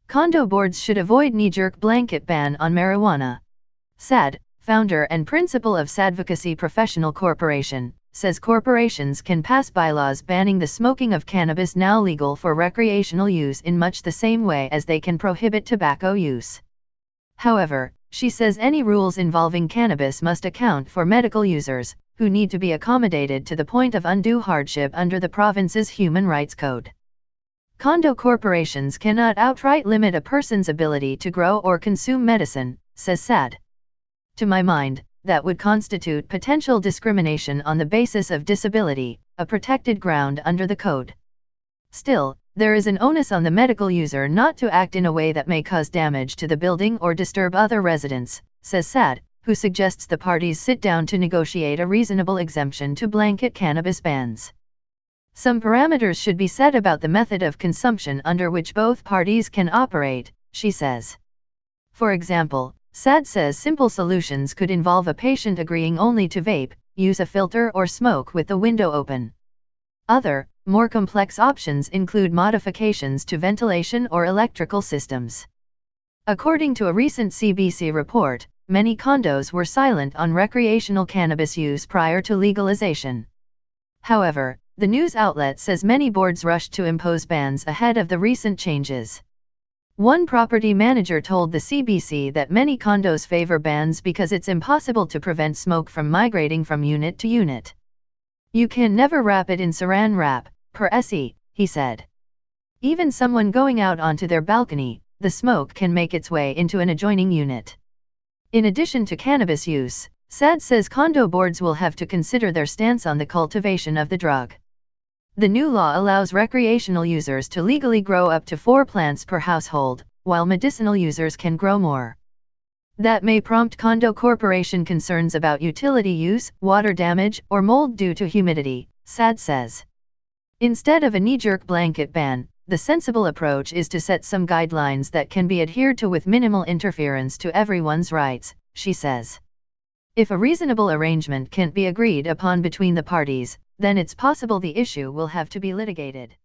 Condo boards should avoid knee-jerk blanket ban on marijuana. SAD, founder and principal of Sadvocacy Professional Corporation, says corporations can pass bylaws banning the smoking of cannabis now legal for recreational use in much the same way as they can prohibit tobacco use. However, she says any rules involving cannabis must account for medical users, who need to be accommodated to the point of undue hardship under the province's Human Rights Code. Condo corporations cannot outright limit a person's ability to grow or consume medicine, says SAD. To my mind, that would constitute potential discrimination on the basis of disability, a protected ground under the code. Still, there is an onus on the medical user not to act in a way that may cause damage to the building or disturb other residents, says SAD, who suggests the parties sit down to negotiate a reasonable exemption to blanket cannabis bans. Some parameters should be set about the method of consumption under which both parties can operate, she says. For example, SAD says simple solutions could involve a patient agreeing only to vape, use a filter or smoke with the window open. Other, more complex options include modifications to ventilation or electrical systems. According to a recent CBC report, many condos were silent on recreational cannabis use prior to legalization. However, the news outlet says many boards rushed to impose bans ahead of the recent changes. One property manager told the CBC that many condos favor bans because it's impossible to prevent smoke from migrating from unit to unit. You can never wrap it in saran wrap, per se, he said. Even someone going out onto their balcony, the smoke can make its way into an adjoining unit. In addition to cannabis use, SAD says condo boards will have to consider their stance on the cultivation of the drug. The new law allows recreational users to legally grow up to 4 plants per household, while medicinal users can grow more. That may prompt condo corporation concerns about utility use, water damage, or mold due to humidity, SAD says. Instead of a knee-jerk blanket ban, the sensible approach is to set some guidelines that can be adhered to with minimal interference to everyone's rights, she says. If a reasonable arrangement can't be agreed upon between the parties, then it's possible the issue will have to be litigated.